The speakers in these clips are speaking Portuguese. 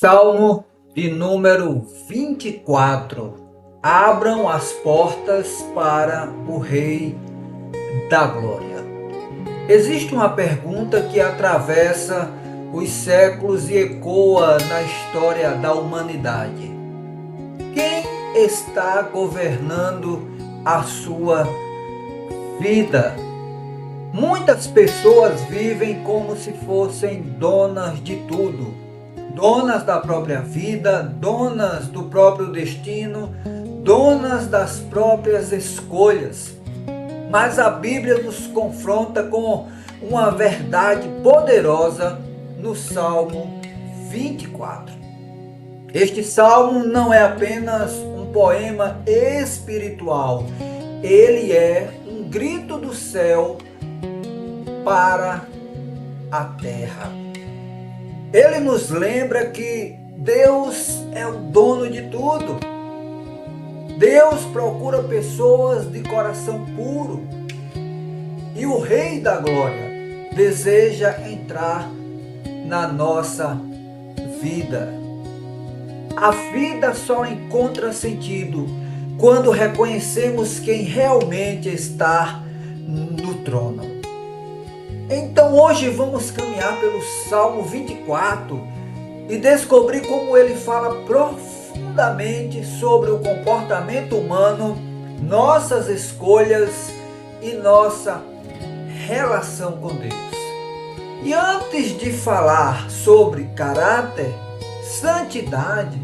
Salmo de número 24. Abram as portas para o Rei da Glória. Existe uma pergunta que atravessa os séculos e ecoa na história da humanidade. Quem está governando a sua vida? Muitas pessoas vivem como se fossem donas de tudo. Donas da própria vida, donas do próprio destino, donas das próprias escolhas. Mas a Bíblia nos confronta com uma verdade poderosa no Salmo 24. Este salmo não é apenas um poema espiritual, ele é um grito do céu para a terra. Ele nos lembra que Deus é o dono de tudo. Deus procura pessoas de coração puro. E o Rei da Glória deseja entrar na nossa vida. A vida só encontra sentido quando reconhecemos quem realmente está no trono. Então hoje vamos caminhar pelo Salmo 24 e descobrir como ele fala profundamente sobre o comportamento humano, nossas escolhas e nossa relação com Deus. E antes de falar sobre caráter, santidade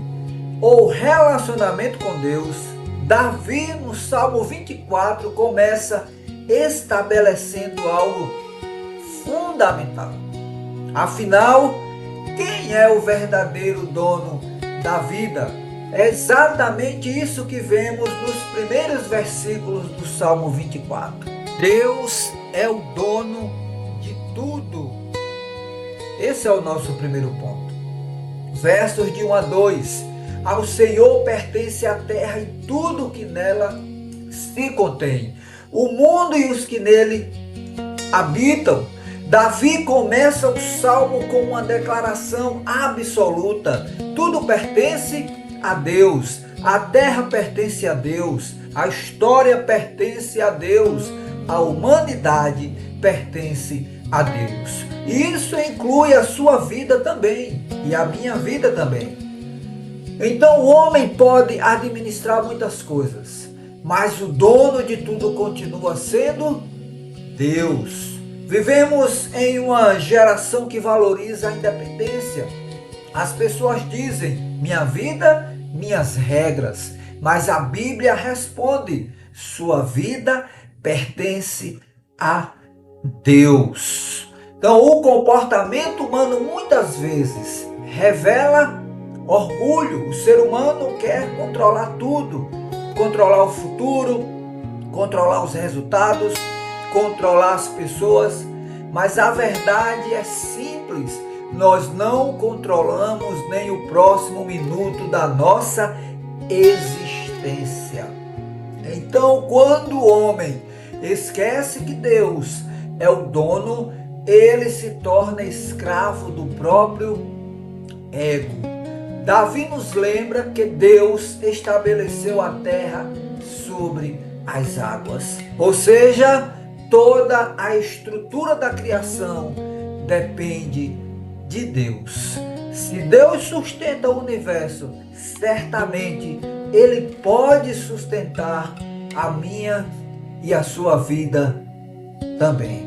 ou relacionamento com Deus, Davi no Salmo 24 começa estabelecendo algo fundamental. Afinal, quem é o verdadeiro dono da vida? É exatamente isso que vemos nos primeiros versículos do Salmo 24. Deus é o dono de tudo. Esse é o nosso primeiro ponto. Versos de 1 a 2. Ao Senhor pertence a terra e tudo que nela se contém, o mundo e os que nele habitam. Davi começa o salmo com uma declaração absoluta. Tudo pertence a Deus. A terra pertence a Deus. A história pertence a Deus. A humanidade pertence a Deus. E isso inclui a sua vida também. E a minha vida também. Então o homem pode administrar muitas coisas, mas o dono de tudo continua sendo Deus. Vivemos em uma geração que valoriza a independência. As pessoas dizem, minha vida, minhas regras. Mas a Bíblia responde, sua vida pertence a Deus. Então o comportamento humano muitas vezes revela orgulho. O ser humano quer controlar tudo. Controlar o futuro, controlar os resultados, controlar as pessoas, mas a verdade é simples, nós não controlamos nem o próximo minuto da nossa existência. Então, quando o homem esquece que Deus é o dono, ele se torna escravo do próprio ego. Davi nos lembra que Deus estabeleceu a terra sobre as águas, ou seja, toda a estrutura da criação depende de Deus. Se Deus sustenta o universo, certamente Ele pode sustentar a minha e a sua vida também.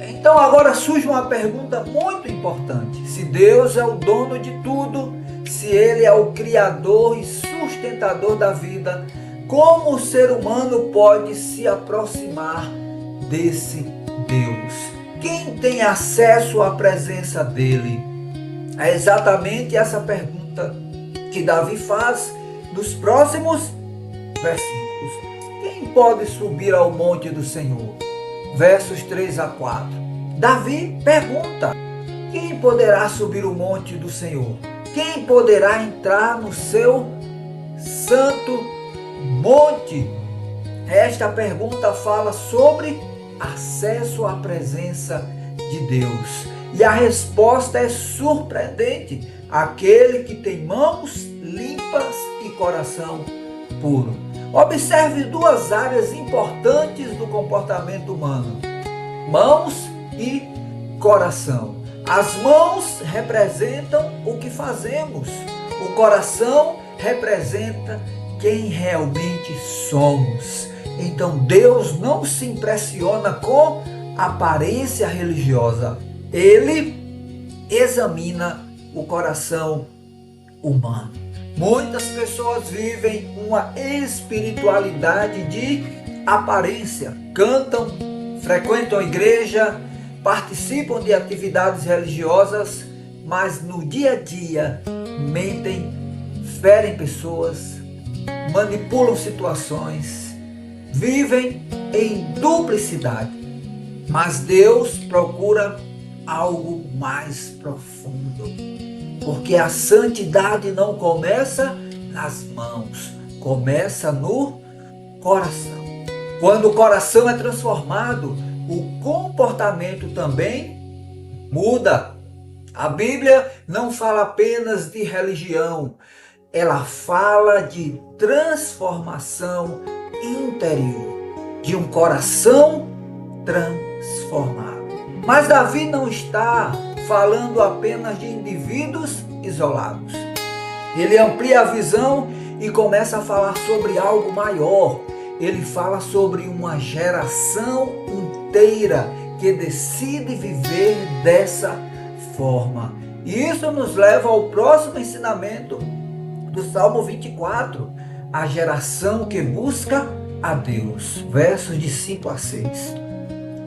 Então agora surge uma pergunta muito importante. Se Deus é o dono de tudo, se Ele é o criador e sustentador da vida, como o ser humano pode se aproximar desse Deus? Quem tem acesso à presença dele? É exatamente essa pergunta que Davi faz nos próximos versículos. Quem pode subir ao monte do Senhor? Versos 3 a 4. Davi pergunta: quem poderá subir o monte do Senhor? Quem poderá entrar no seu santo monte? Esta pergunta fala sobre acesso à presença de Deus. E a resposta é surpreendente. aquele que tem mãos limpas e coração puro. Observe duas áreas importantes do comportamento humano: mãos e coração. As mãos representam o que fazemos, o coração representa quem realmente somos. Então Deus não se impressiona com aparência religiosa, Ele examina o coração humano. Muitas pessoas vivem uma espiritualidade de aparência, cantam, frequentam a igreja, participam de atividades religiosas, mas no dia a dia mentem, ferem pessoas, manipulam situações, vivem em duplicidade. Mas Deus procura algo mais profundo, porque a santidade não começa nas mãos, começa no coração. Quando o coração é transformado, o comportamento também muda. A Bíblia não fala apenas de religião, ela fala de transformação interior, de um coração transformado. Mas Davi não está falando apenas de indivíduos isolados. Ele amplia a visão e começa a falar sobre algo maior. Ele fala sobre uma geração inteira que decide viver dessa forma. E isso nos leva ao próximo ensinamento do Salmo 24, a geração que busca a Deus, versos de 5 a 6.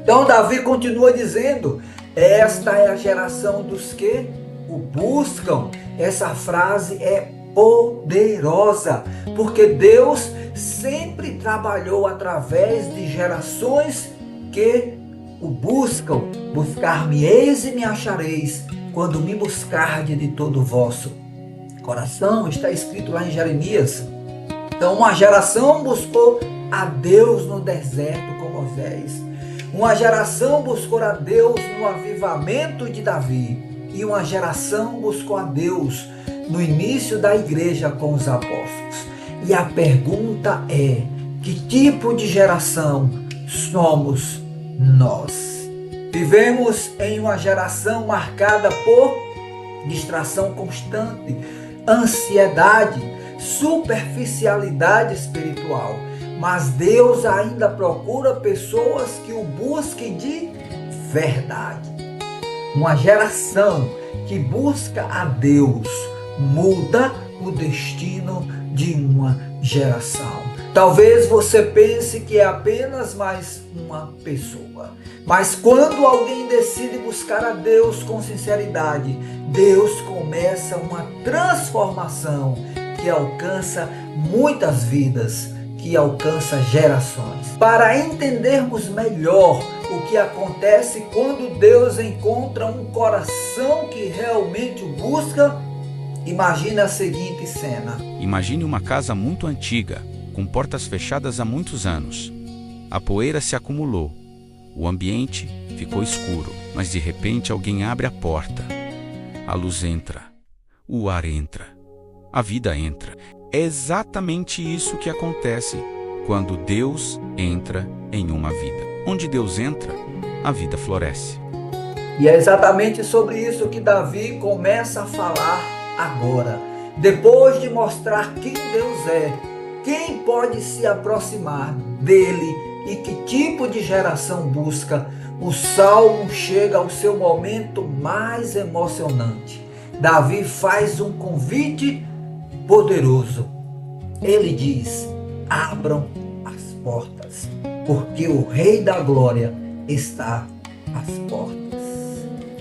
Então Davi continua dizendo: esta é a geração dos que o buscam. Essa frase é poderosa, porque Deus sempre trabalhou através de gerações que o buscam. Buscar-me-eis e me achareis, quando me buscardes de todo o vosso coração. Está escrito lá em Jeremias. Então uma geração buscou a Deus no deserto com Moisés. Uma geração buscou a Deus no avivamento de Davi. E uma geração buscou a Deus no início da igreja com os apóstolos. E a pergunta é: que tipo de geração somos nós? Vivemos em uma geração marcada por distração constante, ansiedade, superficialidade espiritual. Mas Deus ainda procura pessoas que o busquem de verdade. Uma geração que busca a Deus muda o destino de uma geração. Talvez você pense que é apenas mais uma pessoa, mas quando alguém decide buscar a Deus com sinceridade, Deus começa uma transformação que alcança muitas vidas, que alcança gerações. Para entendermos melhor o que acontece quando Deus encontra um coração que realmente o busca, imagine a seguinte cena. Imagine uma casa muito antiga, com portas fechadas há muitos anos. A poeira se acumulou. O ambiente ficou escuro, mas de repente alguém abre a porta. A luz entra. O ar entra. A vida entra. É exatamente isso que acontece quando Deus entra em uma vida. Onde Deus entra, a vida floresce. E é exatamente sobre isso que Davi começa a falar agora. Depois de mostrar quem Deus é, quem pode se aproximar dele e que tipo de geração busca, o Salmo chega ao seu momento mais emocionante. Davi faz um convite poderoso. Ele diz: abram as portas, porque o Rei da Glória está às portas.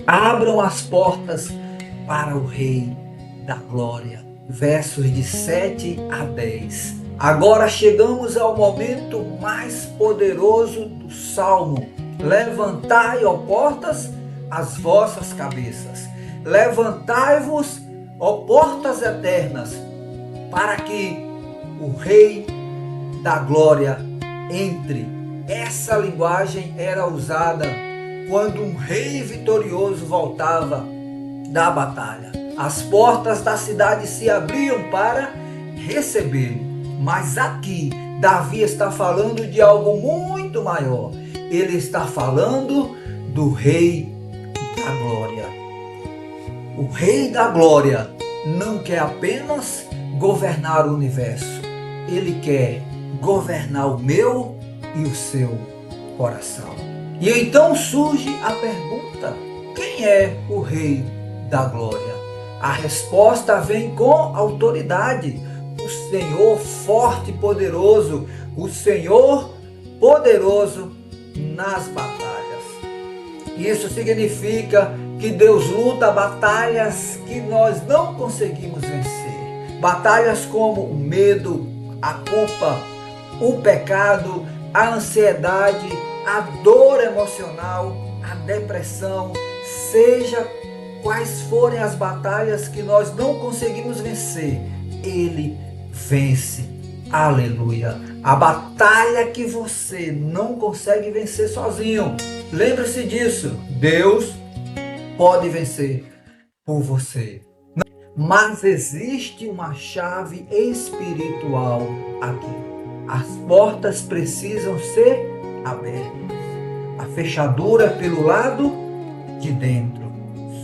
Abram as portas para o Rei da Glória. Versos de 7 a 10. Agora chegamos ao momento mais poderoso do Salmo. Levantai, ó portas, as vossas cabeças. Levantai-vos, ó portas eternas, para que o Rei da Glória entre. Essa linguagem era usada quando um rei vitorioso voltava da batalha. As portas da cidade se abriam para recebê-lo. Mas aqui, Davi está falando de algo muito maior. Ele está falando do Rei da Glória. O Rei da Glória não quer apenas governar o universo. Ele quer governar o meu e o seu coração. E então surge a pergunta: quem é o Rei da Glória? A resposta vem com autoridade. O Senhor forte e poderoso, o Senhor poderoso nas batalhas. Isso significa que Deus luta batalhas que nós não conseguimos vencer. Batalhas como o medo, a culpa, o pecado, a ansiedade, a dor emocional, a depressão, seja quais forem as batalhas que nós não conseguimos vencer, Ele vence. Aleluia! A batalha que você não consegue vencer sozinho, lembre-se disso, Deus pode vencer por você. Mas existe uma chave espiritual aqui. As portas precisam ser abertas. A fechadura pelo lado de dentro.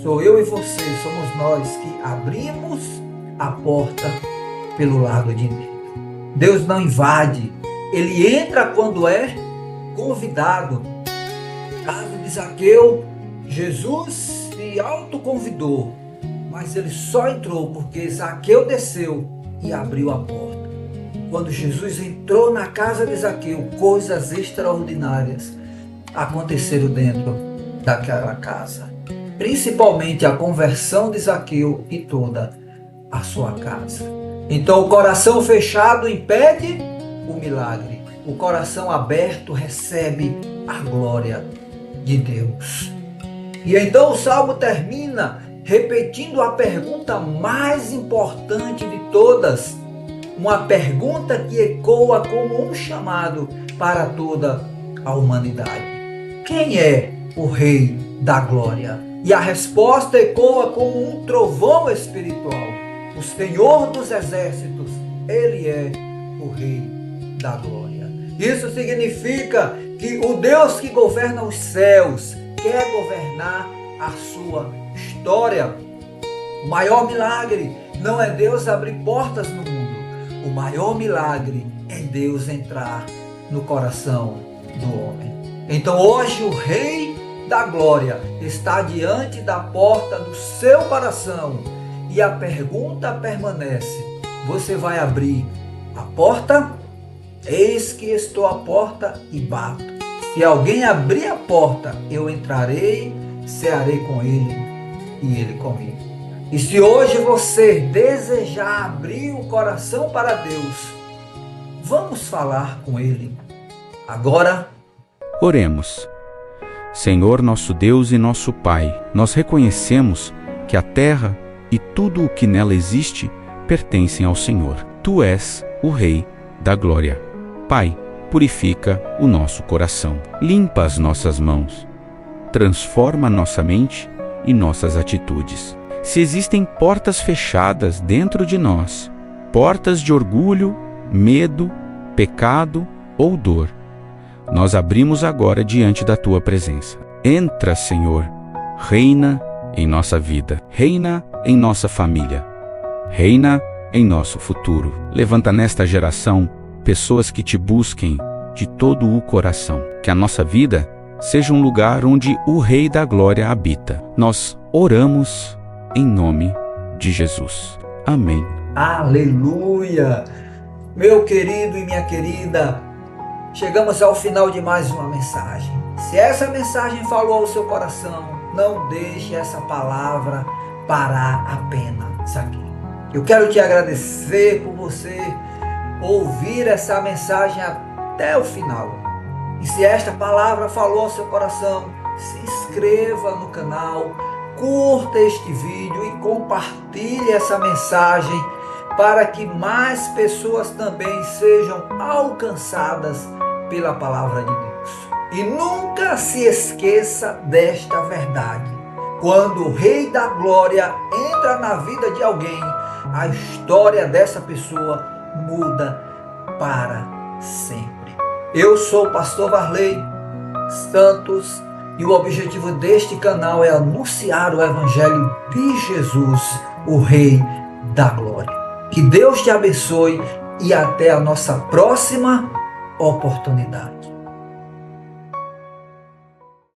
Sou eu e você, somos nós que abrimos a porta pelo lado de dentro. Deus não invade, Ele entra quando é convidado. No caso de Zaqueu, Jesus se autoconvidou, mas ele só entrou porque Zaqueu desceu e abriu a porta. Quando Jesus entrou na casa de Zaqueu, coisas extraordinárias aconteceram dentro daquela casa. Principalmente a conversão de Zaqueu e toda a sua casa. Então o coração fechado impede o milagre. O coração aberto recebe a glória de Deus. E então o Salmo termina repetindo a pergunta mais importante de todas. Uma pergunta que ecoa como um chamado para toda a humanidade. Quem é o Rei da Glória? E a resposta ecoa como um trovão espiritual. O Senhor dos Exércitos, Ele é o Rei da Glória. Isso significa que o Deus que governa os céus quer governar a sua história. O maior milagre não é Deus abrir portas no mundo. O maior milagre é Deus entrar no coração do homem. Então hoje o Rei da Glória está diante da porta do seu coração e a pergunta permanece: você vai abrir a porta? Eis que estou à porta e bato. Se alguém abrir a porta, eu entrarei, cearei com ele e ele comigo. E se hoje você desejar abrir o coração para Deus, vamos falar com Ele agora. Oremos. Senhor nosso Deus e nosso Pai, nós reconhecemos que a terra e tudo o que nela existe pertencem ao Senhor. Tu és o Rei da Glória. Pai, purifica o nosso coração, limpa as nossas mãos, transforma nossa mente e nossas atitudes. Se existem portas fechadas dentro de nós, portas de orgulho, medo, pecado ou dor, nós abrimos agora diante da Tua presença. Entra, Senhor, reina em nossa vida, reina em nossa família, reina em nosso futuro. Levanta nesta geração pessoas que Te busquem de todo o coração. Que a nossa vida seja um lugar onde o Rei da Glória habita. Nós oramos em nome de Jesus. Amém. Aleluia! Meu querido e minha querida, chegamos ao final de mais uma mensagem. Se essa mensagem falou ao seu coração, não deixe essa palavra parar apenas aqui. Eu quero te agradecer por você ouvir essa mensagem até o final. E se esta palavra falou ao seu coração, se inscreva no canal, curta este vídeo e compartilhe essa mensagem para que mais pessoas também sejam alcançadas pela palavra de Deus. E nunca se esqueça desta verdade: Quando o Rei da Glória entra na vida de alguém, a história dessa pessoa muda para sempre. Eu sou o pastor Varley Santos e o objetivo deste canal é anunciar o Evangelho de Jesus, o Rei da Glória. Que Deus te abençoe e até a nossa próxima oportunidade.